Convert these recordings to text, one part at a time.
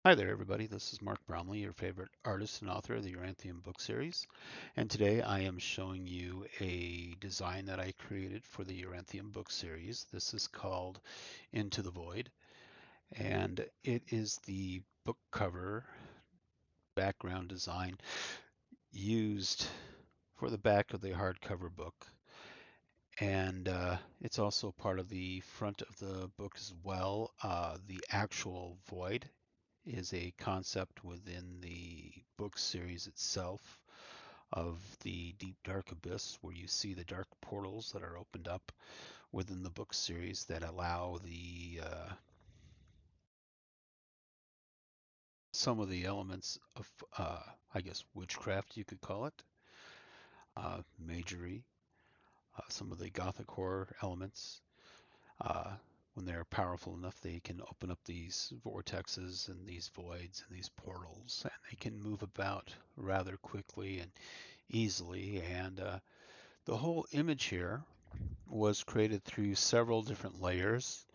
Hi there, everybody. This is Mark Bromley, your favorite artist and author of the Yoranthium book series. And today I am showing you a design that I created for the Yoranthium book series. This is called Into the Void, and it is the book cover background design used for the back of the hardcover book. And it's also part of the front of the book as well. The actual void is a concept within the book series itself of the deep dark abyss, where you see the dark portals that are opened up within the book series that allow the some of the elements of I guess witchcraft, you could call it, magery, some of the gothic horror elements. Uh, when they're powerful enough, they can open up these vortexes and these voids and these portals, and they can move about rather quickly and easily. And the whole image here was created through several different layers,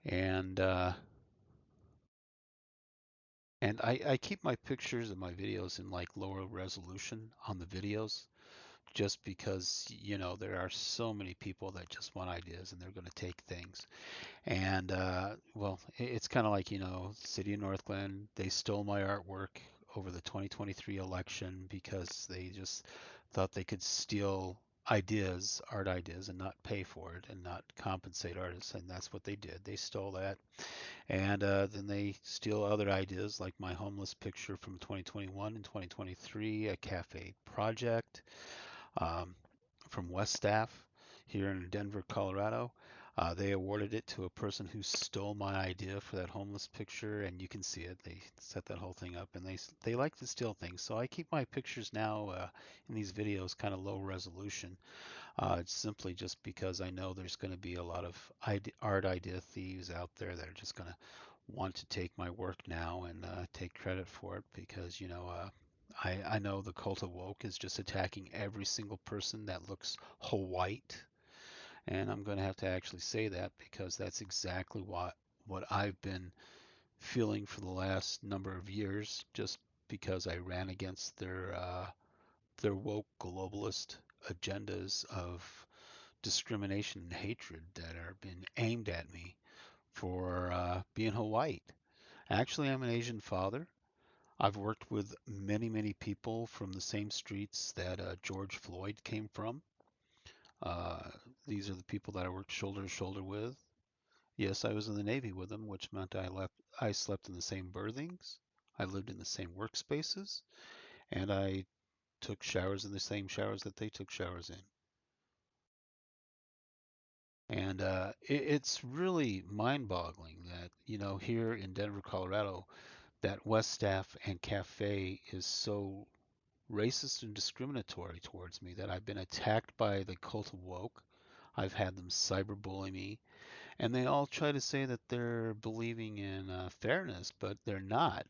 and I keep my pictures and my videos in like lower resolution on the videos just because there are so many people that just want ideas and they're going to take things. And well, it's kind of like, City of Northland, they stole my artwork over the 2023 election because they just thought they could steal ideas, art ideas, and not pay for it and not compensate artists. And that's what they did. They stole that. And then they steal other ideas like my homeless picture from 2021 and 2023, a cafe project um, from West Staff here in Denver, Colorado. They awarded it to a person who stole my idea for that homeless picture, and you can see it. They set that whole thing up, and they like to steal things. So I keep my pictures now in these videos kind of low resolution. It's simply just because I know there's going to be a lot of art idea thieves out there that are just going to want to take my work now and take credit for it because I know the cult of woke is just attacking every single person that looks white, and I'm going to have to actually say that because that's exactly what I've been feeling for the last number of years, just because I ran against their woke globalist agendas of discrimination and hatred that are being aimed at me for being white. Actually, I'm an Asian father. I've worked with many, many people from the same streets that George Floyd came from. Uh, these are the people that I worked shoulder to shoulder with. Yes, I was in the Navy with them, which meant I slept in the same berthings, I lived in the same workspaces, and I took showers in the same showers that they took showers in. And it's really mind-boggling that, here in Denver, Colorado, that West Staff and Cafe is so racist and discriminatory towards me that I've been attacked by the cult of woke. I've had them cyberbully me, and they all try to say that they're believing in fairness, but they're not.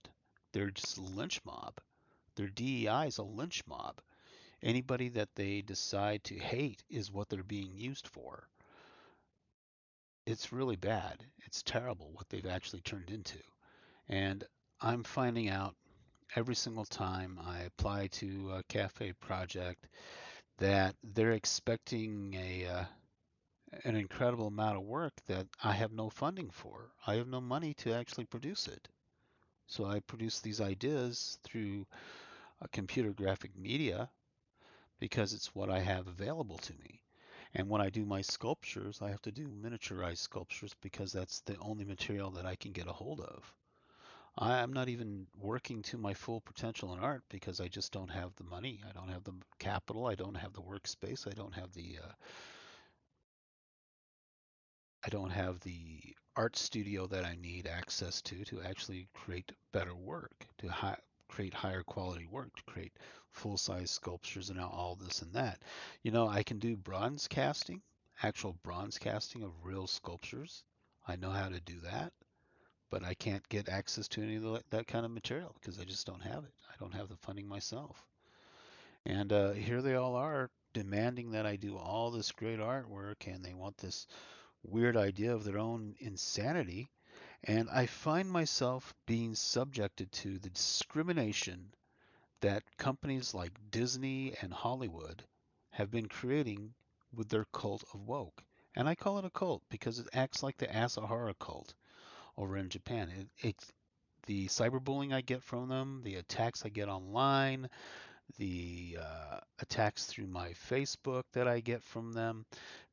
They're just a lynch mob. Their DEI is a lynch mob. Anybody that they decide to hate is what they're being used for. It's really bad. It's terrible what they've actually turned into. And I'm finding out every single time I apply to a cafe project that they're expecting an incredible amount of work that I have no funding for. I have no money to actually produce it. So I produce these ideas through a computer graphic media because it's what I have available to me. And when I do my sculptures, I have to do miniaturized sculptures because that's the only material that I can get a hold of. I'm not even working to my full potential in art because I just don't have the money. I don't have the capital. I don't have the workspace. I don't have the art studio that I need access to actually create better work, to create higher quality work, to create full-size sculptures and all this and that. I can do bronze casting, actual bronze casting of real sculptures. I know how to do that, but I can't get access to any of that kind of material because I just don't have it. I don't have the funding myself. And here they all are demanding that I do all this great artwork, and they want this weird idea of their own insanity. And I find myself being subjected to the discrimination that companies like Disney and Hollywood have been creating with their cult of woke. And I call it a cult because it acts like the Asahara cult over in Japan. The cyberbullying I get from them, the attacks I get online, the attacks through my Facebook that I get from them,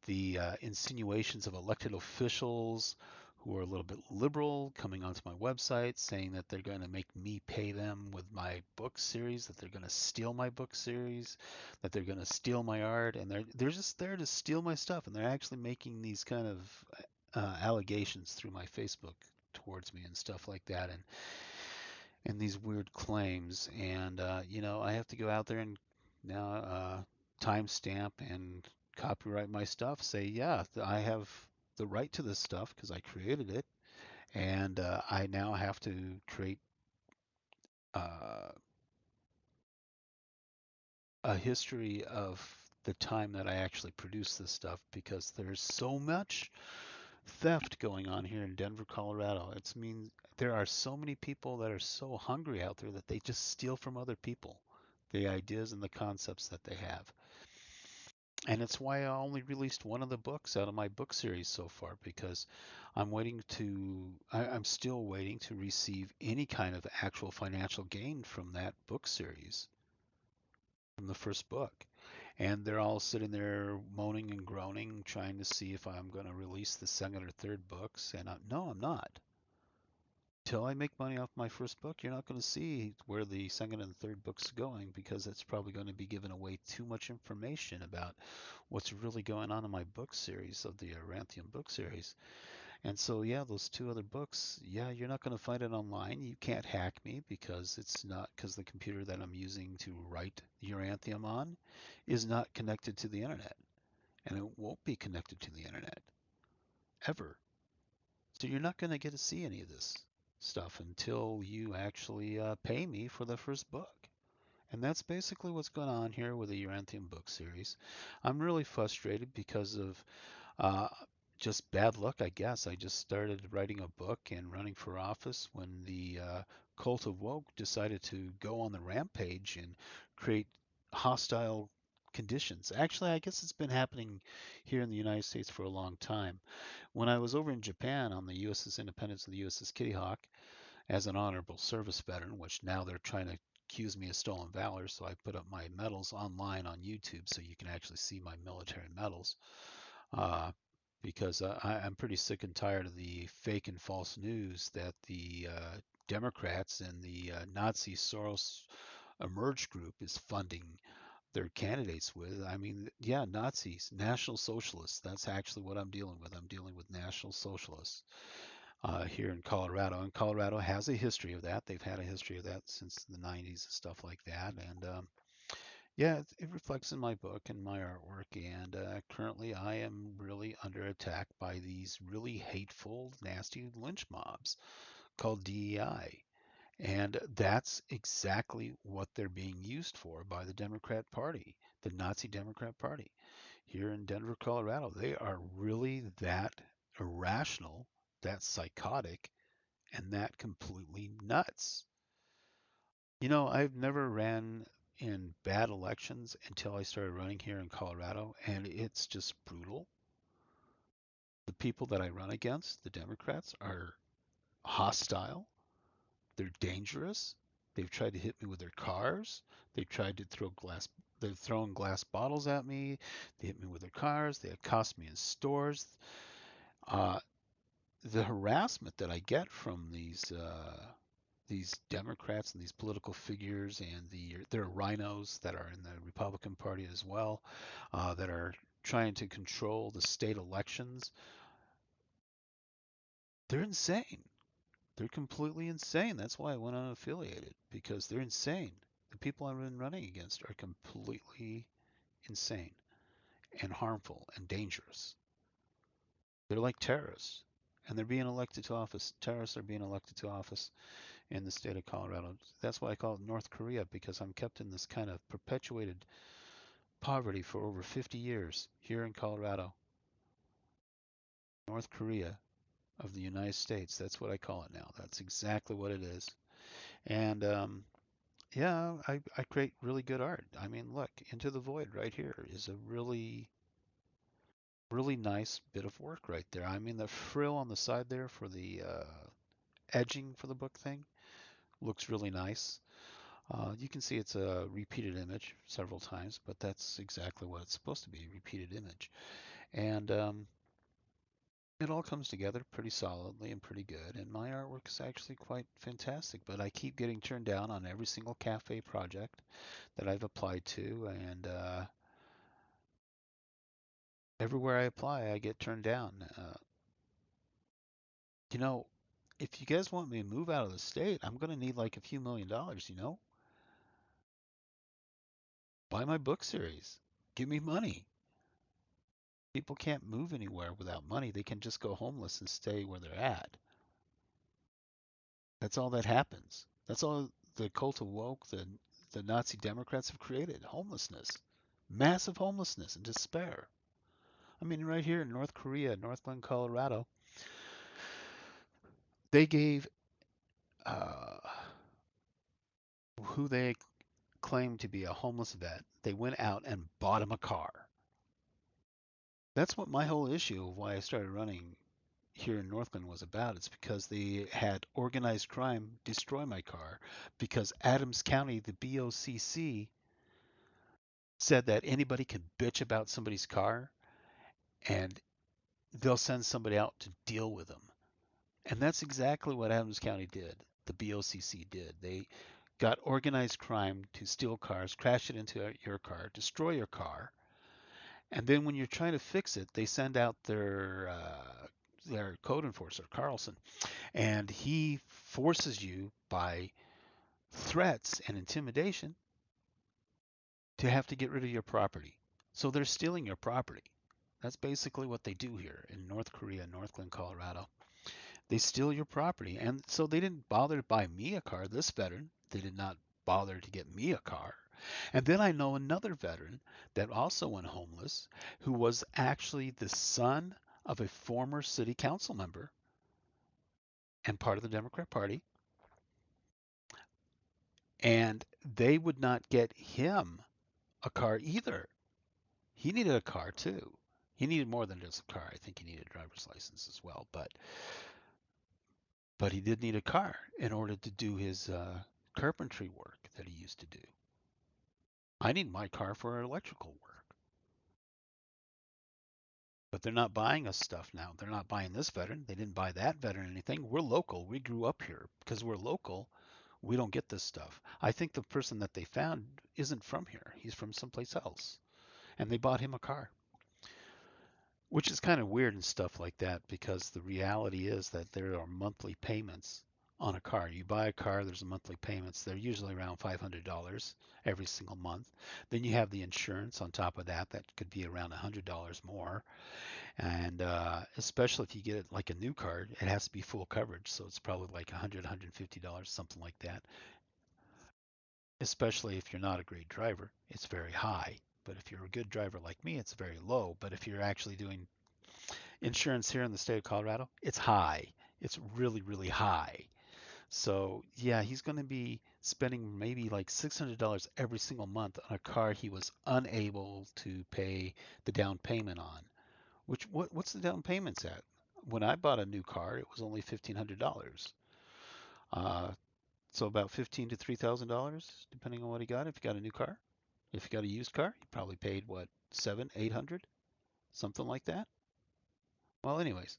the insinuations of elected officials who are a little bit liberal coming onto my website saying that they're going to make me pay them with my book series, that they're going to steal my book series, that they're going to steal my art, and they're just there to steal my stuff, and they're actually making these kind of allegations through my Facebook towards me and stuff like that, and these weird claims. And I have to go out there and now timestamp and copyright my stuff. Say, yeah, I have the right to this stuff because I created it, and I now have to create uh, a history of the time that I actually produced this stuff because there's so much theft going on here in Denver, Colorado. It's mean there are so many people that are so hungry out there that they just steal from other people, the ideas and the concepts that they have. And it's why I only released one of the books out of my book series so far because I'm still waiting to receive any kind of actual financial gain from that book series, from the first book. And they're all sitting there moaning and groaning, trying to see if I'm going to release the second or third books. And no, I'm not. Until I make money off my first book, you're not going to see where the second and third book's going because it's probably going to be giving away too much information about what's really going on in my book series of the Yoranthium book series. And so, yeah, those two other books, yeah, you're not going to find it online. You can't hack me because it's not because the computer that I'm using to write Yoranthium on is not connected to the internet. And it won't be connected to the internet ever. So you're not going to get to see any of this stuff until you actually pay me for the first book. And that's basically what's going on here with the Uranthium book series. I'm really frustrated because of uh, just bad luck, I guess. I just started writing a book and running for office when the cult of woke decided to go on the rampage and create hostile conditions. Actually, I guess it's been happening here in the United States for a long time. When I was over in Japan on the USS Independence and the USS Kitty Hawk as an honorable service veteran, which now they're trying to accuse me of stolen valor, so I put up my medals online on YouTube so you can actually see my military medals. Uh, because I'm pretty sick and tired of the fake and false news that the Democrats and the Nazi Soros Emerge group is funding their candidates with. I mean, yeah, Nazis, National Socialists. That's actually what I'm dealing with. I'm dealing with National Socialists here in Colorado. And Colorado has a history of that. They've had a history of that since the 90s and stuff like that. And yeah, it reflects in my book and my artwork. And currently, I am really under attack by these really hateful, nasty lynch mobs called DEI. And that's exactly what they're being used for by the Democrat Party, the Nazi Democrat Party here in Denver, Colorado. They are really that irrational, that psychotic, and that completely nuts. I've never ran in bad elections until I started running here in Colorado, and it's just brutal. The people that I run against, the Democrats, are hostile. They're dangerous. They've tried to hit me with their cars. They've tried to throw glass. They're throwing glass bottles at me. They hit me with their cars. They accost me in stores. Uh, the harassment that I get from these Democrats and these political figures and there are rhinos that are in the Republican Party as well that are trying to control the state elections. They're insane. They're completely insane. That's why I went unaffiliated because they're insane. The people I've been running against are completely insane and harmful and dangerous. They're like terrorists, and they're being elected to office. Terrorists are being elected to office in the state of Colorado. That's why I call it North Korea because I'm kept in this kind of perpetuated poverty for over 50 years here in Colorado. North Korea of the United States. That's what I call it now. That's exactly what it is. And yeah, I create really good art. I mean, look, Into the Void right here is a really nice bit of work right there. I mean, the frill on the side there for the edging for the book thing looks really nice. You can see it's a repeated image several times, but that's exactly what it's supposed to be, a repeated image. And it all comes together pretty solidly and pretty good. And my artwork is actually quite fantastic, but I keep getting turned down on every single cafe project that I've applied to. And everywhere I apply, I get turned down. You know, if you guys want me to move out of the state, I'm going to need like a few $1 million, you know? Buy my book series. Give me money. People can't move anywhere without money. They can just go homeless and stay where they're at. That's all that happens. That's all the cult of woke, the Nazi Democrats have created. Homelessness. Massive homelessness and despair. I mean, right here in North Korea, Northland, Colorado, they gave uh, who they claimed to be a homeless vet, they went out and bought him a car. That's what my whole issue of why I started running here in Northland was about. It's because they had organized crime destroy my car because Adams County, the BOCC, said that anybody can bitch about somebody's car and they'll send somebody out to deal with them. And that's exactly what Adams County did. The BOCC did. They got organized crime to steal cars, crash it into your car, destroy your car, and then when you're trying to fix it, they send out their code enforcer, Carlson, and he forces you by threats and intimidation to have to get rid of your property. So they're stealing your property. That's basically what they do here in North Korea, Northland, Colorado. They steal your property. And so they didn't bother to buy me a car, this veteran. They did not bother to get me a car. And then I know another veteran that also went homeless who was actually the son of a former city council member and part of the Democrat Party. And they would not get him a car either. He needed a car too. He needed more than just a car. I think he needed a driver's license as well. But he did need a car in order to do his carpentry work that he used to do. I need my car for electrical work. But they're not buying us stuff now. They're not buying this veteran. They didn't buy that veteran anything. We're local. We grew up here. Because we're local, we don't get this stuff. I think the person that they found isn't from here. He's from someplace else. And they bought him a car. Which is kind of weird and stuff like that because the reality is that there are monthly payments on a car. You buy a car, there's a monthly payments. They're usually around $500 every single month. Then you have the insurance on top of that. That could be around $100 more. And especially if you get it like a new car, it has to be full coverage. So it's probably like $100, $150, something like that. Especially if you're not a great driver, it's very high. But if you're a good driver like me, it's very low. But if you're actually doing insurance here in the state of Colorado, it's high. It's really, really high. So yeah, he's going to be spending maybe like $600 every single month on a car he was unable to pay the down payment on. Which what's the down payments at? When I bought a new car, it was only $1,500. Uh, so about $15 to $3,000, depending on what he got. If he got a new car, if he got a used car, he probably paid what 700, 800, something like that. Well, anyways,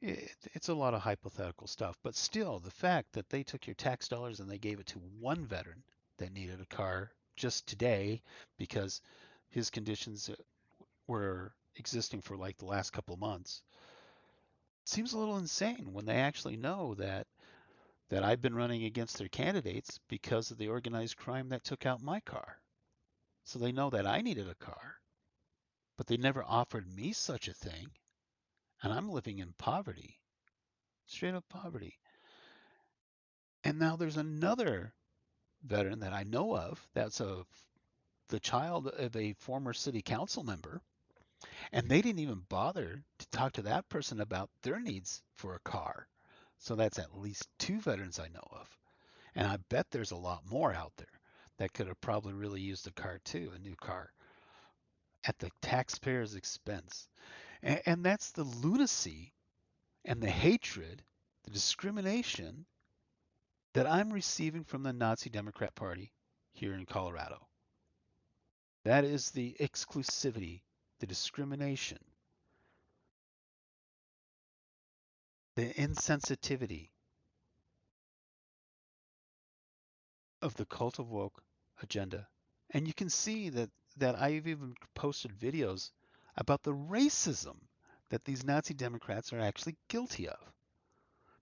it's a lot of hypothetical stuff, but still, the fact that they took your tax dollars and they gave it to one veteran that needed a car just today because his conditions were existing for like the last couple of months seems a little insane when they actually know that I've been running against their candidates because of the organized crime that took out my car. So they know that I needed a car, but they never offered me such a thing, and I'm living in poverty, straight up poverty. And now there's another veteran that I know of that's the child of a former city council member And they didn't even bother to talk to that person about their needs for a car. So that's at least two veterans I know of. And I bet there's a lot more out there that could have probably really used a car too, a new car, at the taxpayer's expense. And that's the lunacy and the hatred, the discrimination that I'm receiving from the Nazi Democrat Party here in Colorado. That is the exclusivity, the discrimination, the insensitivity of the cult of woke agenda. And you can see that I've even posted videos about the racism that these Nazi Democrats are actually guilty of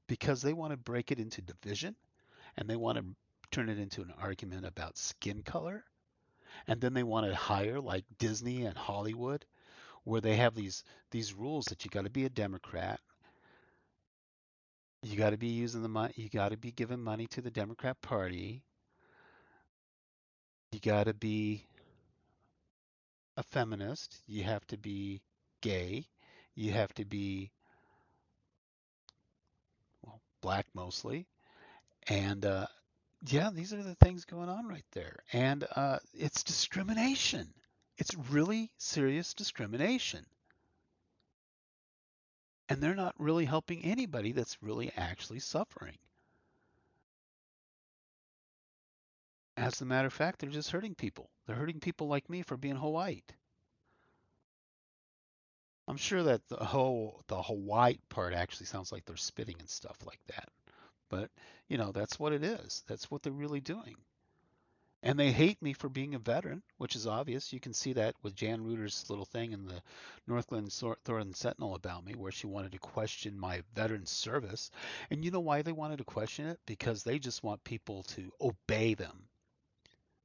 because they want to break it into division and they want to turn it into an argument about skin color. And then they want to hire like Disney and Hollywood where they have these rules that you got to be a Democrat, you got to be using the money, you got to be giving money to the Democrat Party, you got to be a feminist, you have to be gay, you have to be, well, black mostly, and yeah, these are the things going on right there, and it's discrimination. It's really serious discrimination, and they're not really helping anybody that's really actually suffering. As a matter of fact, they're just hurting people. They're hurting people like me for being white. I'm sure that the Hawaii part actually sounds like they're spitting and stuff like that. But, that's what it is. That's what they're really doing. And they hate me for being a veteran, which is obvious. You can see that with Jan Reuter's little thing in the Northland Thornton Sentinel about me, where she wanted to question my veteran service. And you know why they wanted to question it? Because they just want people to obey them.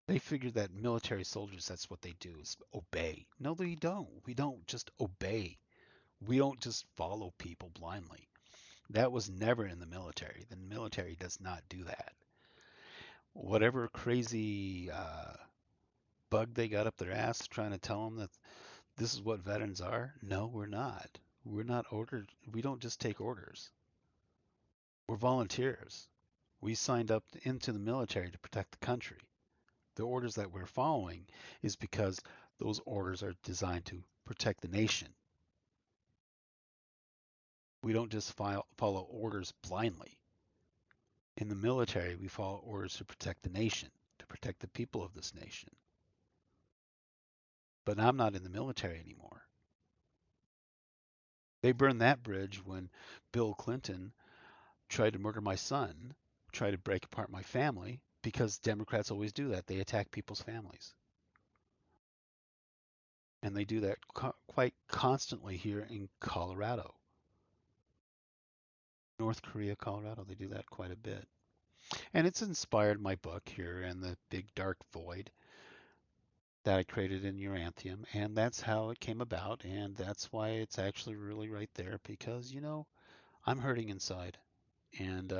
They figure that military soldiers, that's what they do, is obey. No, they don't. We don't just obey. We don't just follow people blindly. That was never in the military. The military does not do that. Whatever crazy bug they got up their ass trying to tell them that this is what veterans are, no, we're not. We're not ordered. We don't just take orders. We're volunteers. We signed up into the military to protect the country. The orders that we're following is because those orders are designed to protect the nation. We don't just follow orders blindly. In the military, we follow orders to protect the nation, to protect the people of this nation. But I'm not in the military anymore. They burned that bridge when Bill Clinton tried to murder my son, tried to break apart my family, because Democrats always do that. They attack people's families. And they do that quite constantly here in Colorado. North Korea, Colorado, they do that quite a bit. And it's inspired my book here and the Big Dark Void that I created in Yoranthium. And that's how it came about. And that's why it's actually really right there because, I'm hurting inside. And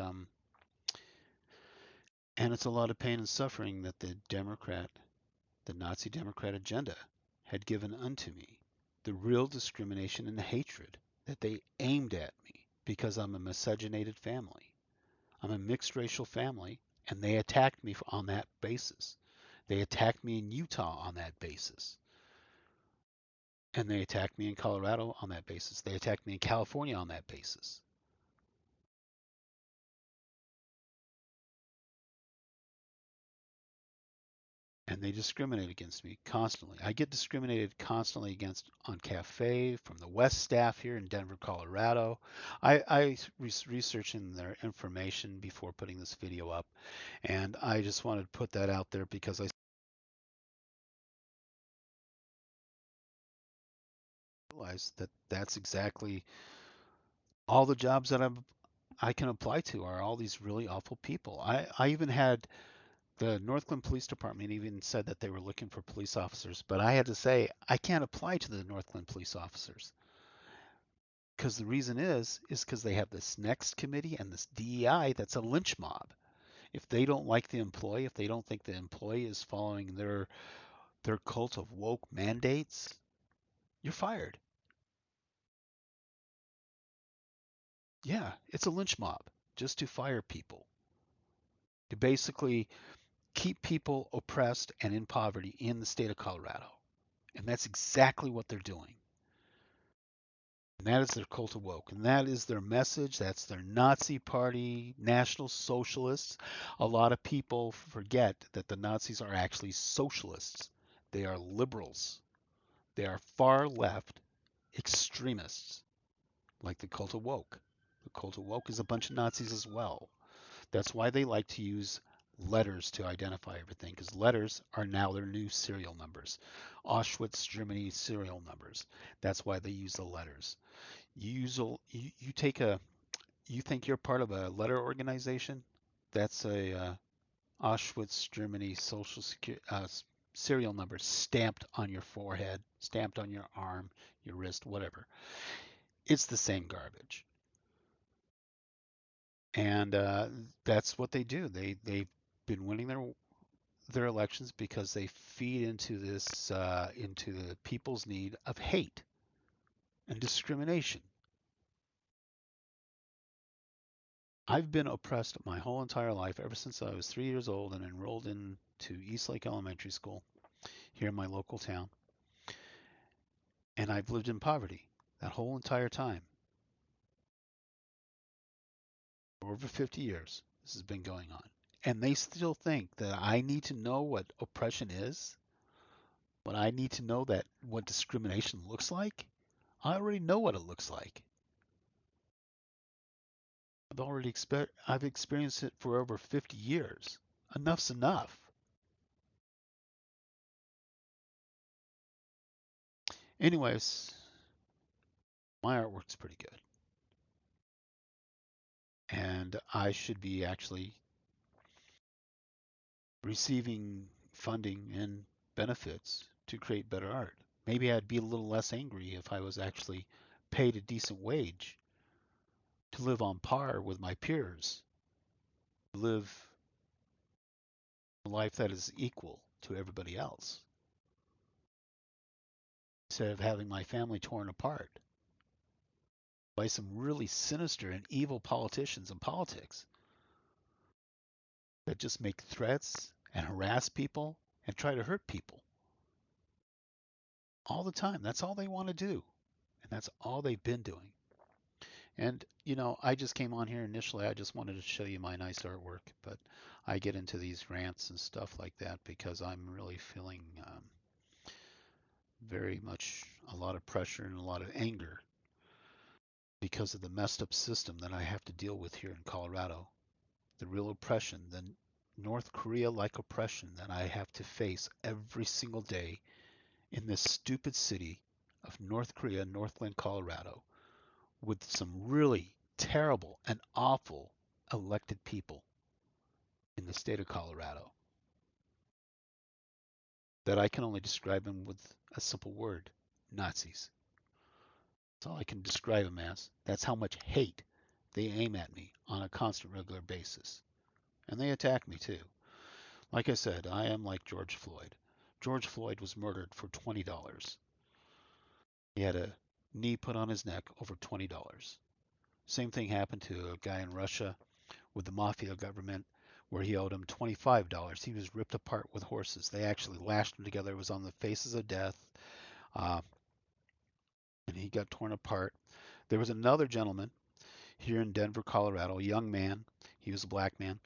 and it's a lot of pain and suffering that the Nazi Democrat agenda had given unto me. The real discrimination and hatred that they aimed at me because I'm a miscegenated family. I'm a mixed racial family, and they attacked me on that basis. They attacked me in Utah on that basis. And they attacked me in Colorado on that basis. They attacked me in California on that basis. And they discriminate against me constantly. I get discriminated constantly against on cafe from the West staff here in Denver, Colorado. I researching their information before putting this video up, and I just wanted to put that out there because I realized that that's exactly all the jobs that I can apply to are all these really awful people. I even had the Northland Police Department even said that they were looking for police officers, but I had to say I can't apply to the Northland police officers because the reason is because they have this next committee and this DEI that's a lynch mob. If they don't like the employee, if they don't think the employee is following their cult of woke mandates, you're fired. Yeah, it's a lynch mob just to fire people, to basically keep people oppressed and in poverty in the state of Colorado. And that's exactly what they're doing. And that is their cult of woke. And that is their message. That's their Nazi party, National Socialists. A lot of people forget that the Nazis are actually socialists. They are liberals. They are far left extremists, like the cult of woke. The cult of woke is a bunch of Nazis as well. That's why they like to use letters to identify everything, because letters are now their new serial numbers. Auschwitz, Germany serial numbers. That's why they use the letters. You take a you think you're part of a letter organization? That's a Auschwitz, Germany social security serial number stamped on your forehead, stamped on your arm, your wrist, whatever. It's the same garbage. And that's what they do. They've been winning their elections because they feed into this into the people's need of hate and discrimination. I've been oppressed my whole entire life ever since I was 3 years old and enrolled into Eastlake Elementary School here in my local town, and I've lived in poverty that whole entire time. For over 50 years this has been going on, and they still think that I need to know what oppression is, but I need to know that what discrimination looks like. I already know what it looks like. I've experienced it for over 50 years. Enough's enough. Anyways, my artwork's pretty good, and I should be actually receiving funding and benefits to create better art. Maybe I'd be a little less angry if I was actually paid a decent wage to live on par with my peers, to live a life that is equal to everybody else, instead of having my family torn apart by some really sinister and evil politicians and politics that just make threats and harass people and try to hurt people all the time. That's all they want to do. And that's all they've been doing. And, I just came on here initially. I just wanted to show you my nice artwork, but I get into these rants and stuff like that because I'm really feeling very much a lot of pressure and a lot of anger because of the messed up system that I have to deal with here in Colorado. The real oppression, the North Korea like oppression that I have to face every single day in this stupid city of North Korea, Northland, Colorado, with some really terrible and awful elected people in the state of Colorado that I can only describe them with a simple word: Nazis. That's all I can describe them as. That's how much hate they aim at me on a constant, regular basis. And they attack me too. Like I said, I am like George Floyd. George Floyd was murdered for $20. He had a knee put on his neck over $20. Same thing happened to a guy in Russia with the mafia government where he owed him $25. He was ripped apart with horses. They actually lashed him together. It was on the faces of death, uh, and he got torn apart. There was another gentleman here in Denver, Colorado, a young man. He was a black man,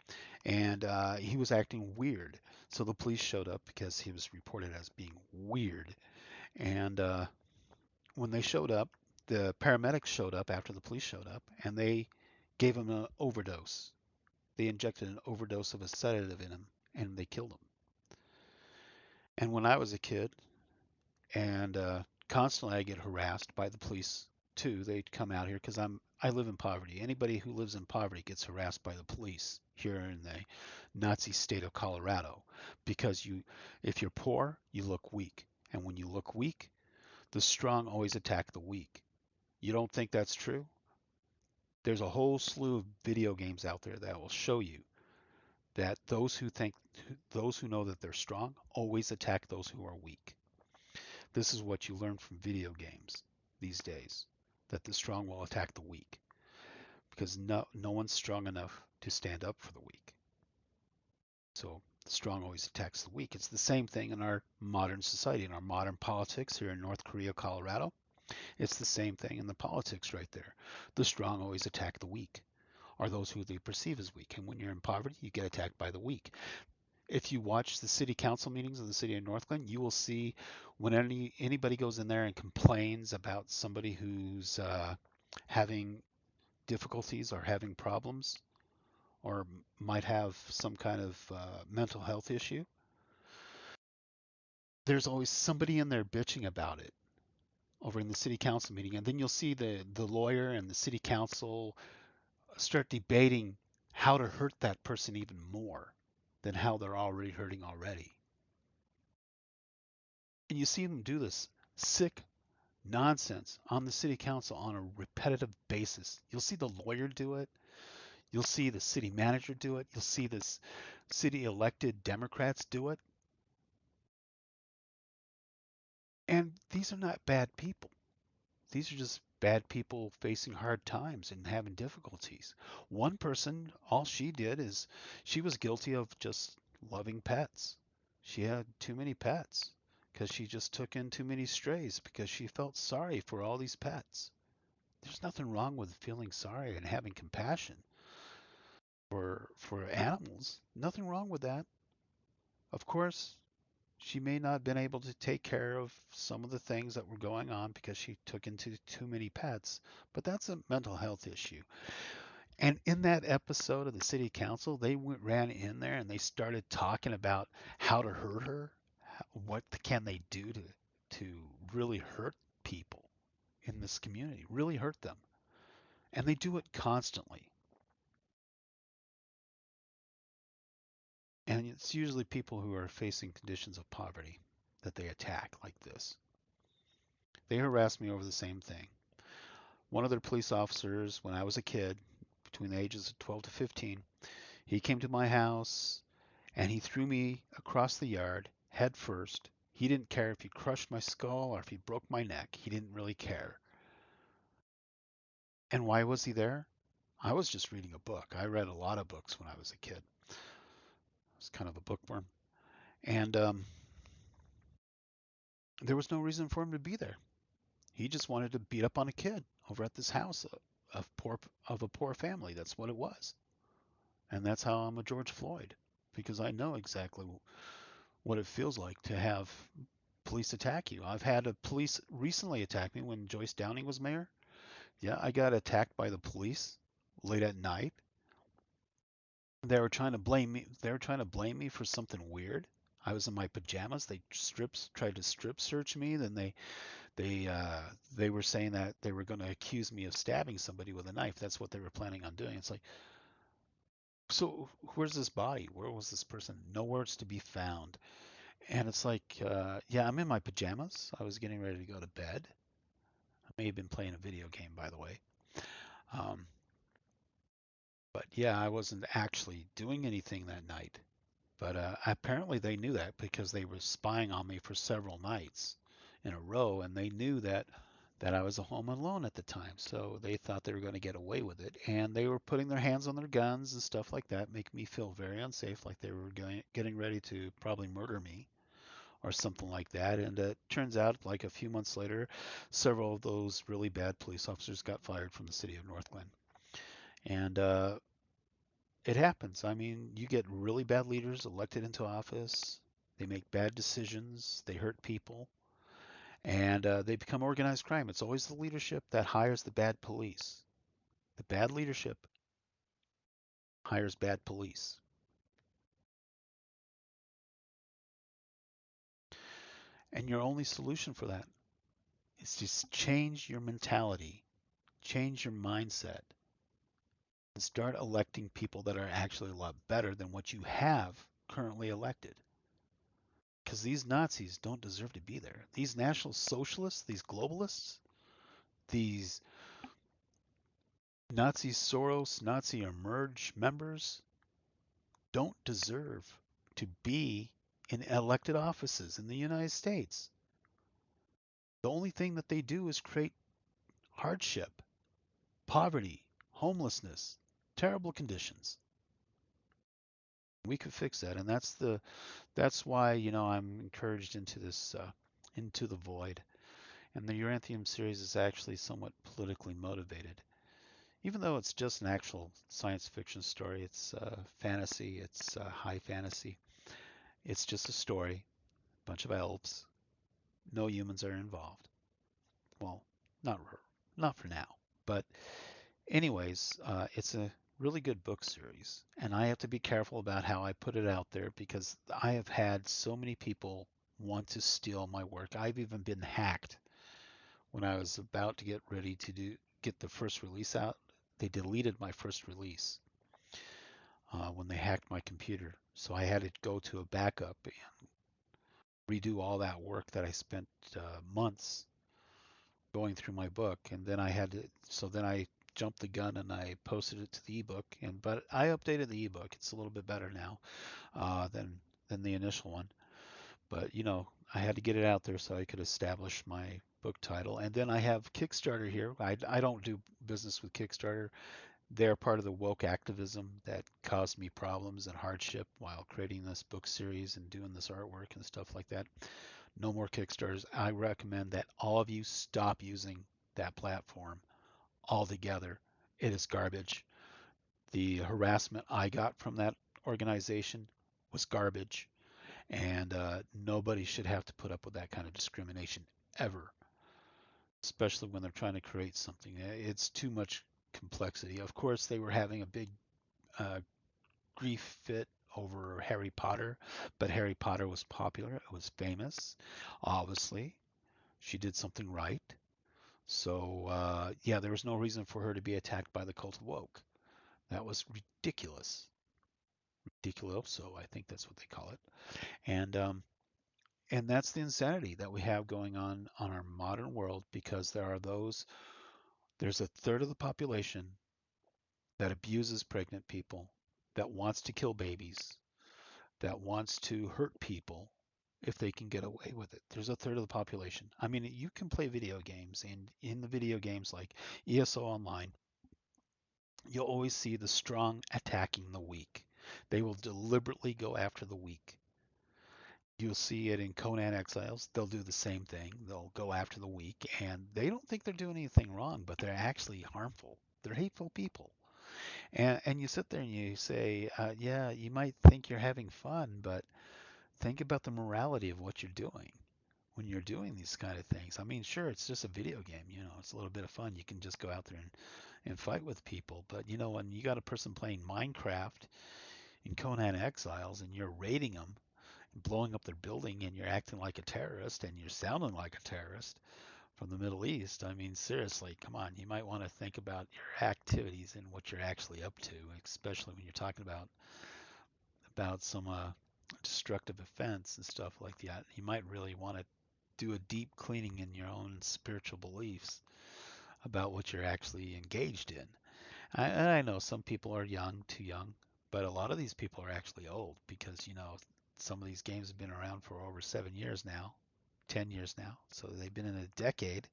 and he was acting weird. So the police showed up because he was reported as being weird. And when they showed up, the paramedics showed up after the police showed up, and they gave him an overdose. They injected an overdose of a sedative in him, and they killed him. And when I was a kid, and constantly I get harassed by the police too. They'd come out here because I live in poverty. Anybody who lives in poverty gets harassed by the police here in the Nazi state of Colorado because if you're poor, you look weak, and when you look weak, the strong always attack the weak. You don't think that's true? There's a whole slew of video games out there that will show you that those who know that they're strong always attack those who are weak. This is what you learn from video games these days, that the strong will attack the weak because no one's strong enough to stand up for the weak. So the strong always attacks the weak. It's the same thing in our modern society, in our modern politics here in North Korea, Colorado. It's the same thing in the politics right there. The strong always attack the weak, or those who they perceive as weak. And when you're in poverty, you get attacked by the weak. If you watch the city council meetings in the city of Northglenn, you will see when anybody goes in there and complains about somebody who's having difficulties or having problems or might have some kind of mental health issue, there's always somebody in there bitching about it over in the city council meeting. And then you'll see the lawyer and the city council start debating how to hurt that person even more than how they're already hurting already. And you see them do this sick nonsense on the city council on a repetitive basis. You'll see the lawyer do it. You'll see the city manager do it. You'll see this city elected Democrats do it. And these are not bad people. These are just bad people facing hard times and having difficulties. One person, all she did is she was guilty of just loving pets. She had too many pets because she just took in too many strays because she felt sorry for all these pets. There's nothing wrong with feeling sorry and having compassion for animals. Nothing wrong with that. Of course, she may not have been able to take care of some of the things that were going on because she took into too many pets, but that's a mental health issue. And in that episode of the city council, they ran in there and they started talking about how to hurt her. What can they do to really hurt people in this community, really hurt them? And they do it constantly. And it's usually people who are facing conditions of poverty that they attack like this. They harass me over the same thing. One of their police officers, when I was a kid, between the ages of 12 to 15, he came to my house and he threw me across the yard head first. He didn't care if he crushed my skull or if he broke my neck. He didn't really care. And why was he there? I was just reading a book. I read a lot of books when I was a kid. I was kind of a bookworm. And there was no reason for him to be there. He just wanted to beat up on a kid over at this house of a poor family. That's what it was. And that's how I'm a George Floyd, because I know exactly what it feels like to have police attack you. I've had a police recently attack me when Joyce Downing was mayor. Yeah, I got attacked by the police late at night. They were trying to blame me. They were trying to blame me for something weird. I was in my pajamas. They tried to strip search me. Then they they were saying that they were going to accuse me of stabbing somebody with a knife. That's what they were planning on doing. It's like, so where's this body? Where was this person? Nowhere to be found. And it's like, yeah, I'm in my pajamas. I was getting ready to go to bed. I may have been playing a video game, by the way. Um, but yeah, I wasn't actually doing anything that night. But apparently they knew that because they were spying on me for several nights in a row, and they knew that I was home alone at the time. So they thought they were going to get away with it, and they were putting their hands on their guns and stuff like that, making me feel very unsafe, like they were getting ready to probably murder me or something like that. And it turns out, like a few months later, several of those really bad police officers got fired from the city of Northglenn. And it happens. I mean, you get really bad leaders elected into office. They make bad decisions. They hurt people. And they become organized crime. It's always the leadership that hires the bad police. The bad leadership hires bad police. And your only solution for that is just change your mentality, change your mindset, and start electing people that are actually a lot better than what you have currently elected. Because these Nazis don't deserve to be there. These National Socialists, these globalists, these Nazi Soros, Nazi Emerge members don't deserve to be in elected offices in the United States. The only thing that they do is create hardship, poverty, homelessness, terrible conditions. We could fix that, and that's why I'm encouraged into this into the void. And the Uranthium series is actually somewhat politically motivated, even though it's just an actual science fiction story. It's fantasy. It's high fantasy. It's just a story. Bunch of elves. No humans are involved. Well, not not for now. But anyways, it's a really good book series, and I have to be careful about how I put it out there because I have had so many people want to steal my work. I've even been hacked when I was about to get ready to get the first release out. They deleted my first release when they hacked my computer, so I had to go to a backup and redo all that work that I spent months going through my book, and then I had to. So then I jumped the gun and I posted it to the ebook, and but I updated the ebook. It's a little bit better now than the initial one. But I had to get it out there so I could establish my book title. And then I have Kickstarter here. I don't do business with Kickstarter. They're part of the woke activism that caused me problems and hardship while creating this book series and doing this artwork and stuff like that. No more Kickstarters. I recommend that all of you stop using that platform altogether. It is garbage. The harassment I got from that organization was garbage, and nobody should have to put up with that kind of discrimination ever, especially when they're trying to create something. It's too much complexity. Of course, they were having a big uh, grief fit over Harry Potter, but Harry Potter was popular. It was famous. Obviously, she did something right. So, yeah, there was no reason for her to be attacked by the cult of woke. That was ridiculous. Ridiculoso, I think that's what they call it. And that's the insanity that we have going on our modern world because there's a third of the population that abuses pregnant people, that wants to kill babies, that wants to hurt people if they can get away with it. There's a third of the population. I mean, you can play video games, and in the video games like ESO Online, you'll always see the strong attacking the weak. They will deliberately go after the weak. You'll see it in Conan Exiles. They'll do the same thing. They'll go after the weak, and they don't think they're doing anything wrong, but they're actually harmful. They're hateful people. And you sit there and you say, yeah, you might think you're having fun, but think about the morality of what you're doing when you're doing these kind of things. I mean, sure, it's just a video game, it's a little bit of fun. You can just go out there and fight with people. But when you got a person playing Minecraft in Conan Exiles and you're raiding them and blowing up their building and you're acting like a terrorist and you're sounding like a terrorist from the Middle East, I mean, seriously, come on. You might want to think about your activities and what you're actually up to, especially when you're talking about some destructive offense and stuff like that. You might really want to do a deep cleaning in your own spiritual beliefs about what you're actually engaged in. I know some people are young, too young, but a lot of these people are actually old because, some of these games have been around for over 7 years now, 10 years now. So they've been in a decade.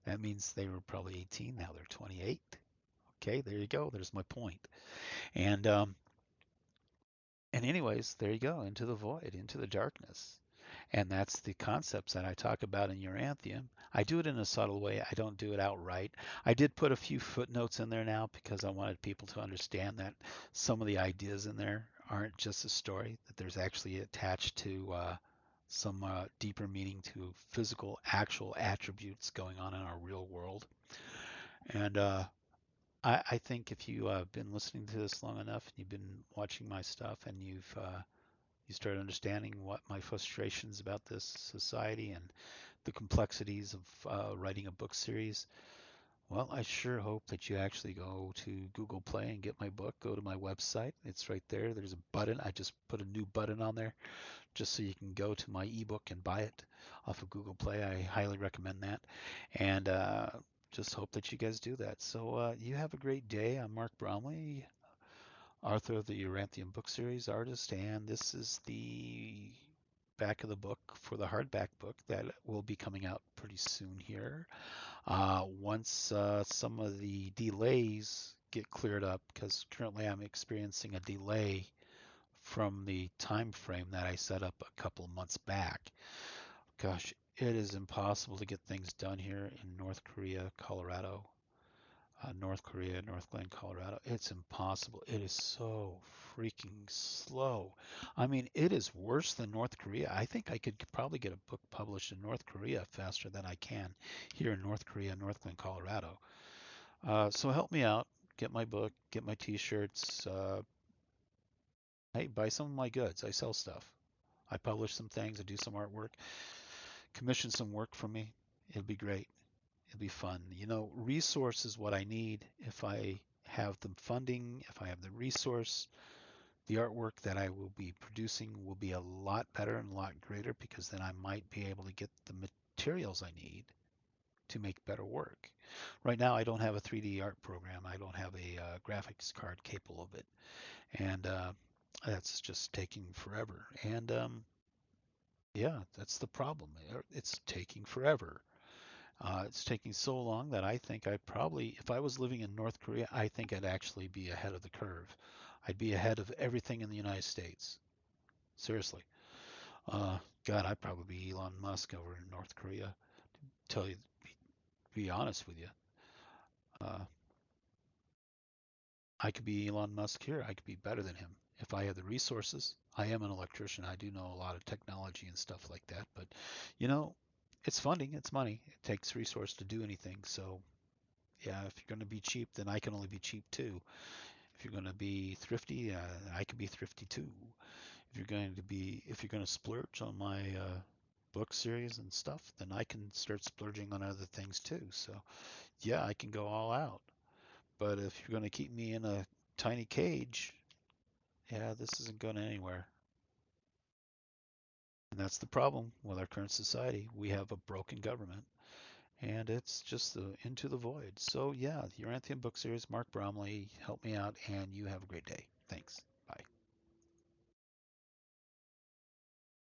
That means they were probably 18. Now they're 28. Okay, there you go. There's my point. And and anyways, there you go, into the void, into the darkness. And that's the concepts that I talk about in Uranthium. I do it in a subtle way. I don't do it outright. I did put a few footnotes in there now because I wanted people to understand that some of the ideas in there aren't just a story, that there's actually attached to some deeper meaning to physical, actual attributes going on in our real world. And I think if you have been listening to this long enough and you've been watching my stuff and you start understanding what my frustrations about this society and the complexities of writing a book series, well, I sure hope that you actually go to Google Play and get my book. Go to my website. It's right there. There's a button. I just put a new button on there just so you can go to my ebook and buy it off of Google Play. I highly recommend that. And just hope that you guys do that. So you have a great day. I'm Mark Bromley, author of the Yoranthium book series, artist, and this is the back of the book for the hardback book that will be coming out pretty soon here. Once some of the delays get cleared up, because currently I'm experiencing a delay from the time frame that I set up a couple of months back. Gosh, it is impossible to get things done here in North Korea, Colorado, North Korea, North Glen, Colorado. It's impossible. It is so freaking slow. I mean, it is worse than North Korea. I think I could probably get a book published in North Korea faster than I can here in North Korea, North Glen, Colorado. So help me out. Get my book, get my t-shirts. Hey, buy some of my goods. I sell stuff. I publish some things. I do some artwork. Commission some work from me. It'll be great. It'll be fun. Resource is what I need. If I have the funding, if I have the resource, the artwork that I will be producing will be a lot better and a lot greater, because then I might be able to get the materials I need to make better work. Right now, I don't have a 3D art program. I don't have a graphics card capable of it. And that's just taking forever. And yeah, that's the problem. It's taking forever. It's taking so long that I think I probably, if I was living in North Korea, I think I'd actually be ahead of the curve. I'd be ahead of everything in the United States. Seriously. Uh, God, I'd probably be Elon Musk over in North Korea. Tell you, be honest with you. Uh, I could be Elon Musk here. I could be better than him if I had the resources. I am an electrician. I do know a lot of technology and stuff like that. But, you know, it's funding, it's money. It takes resource to do anything. So, yeah, if you're going to be cheap, then I can only be cheap too. If you're going to be thrifty, I can be thrifty too. If you're going to splurge on my book series and stuff, then I can start splurging on other things too. So, yeah, I can go all out. But if you're going to keep me in a tiny cage, yeah, this isn't going anywhere. And that's the problem with our current society. We have a broken government, and it's just into the void. So, yeah, the Yoranthium book series, Mark Bromley, help me out, and you have a great day. Thanks.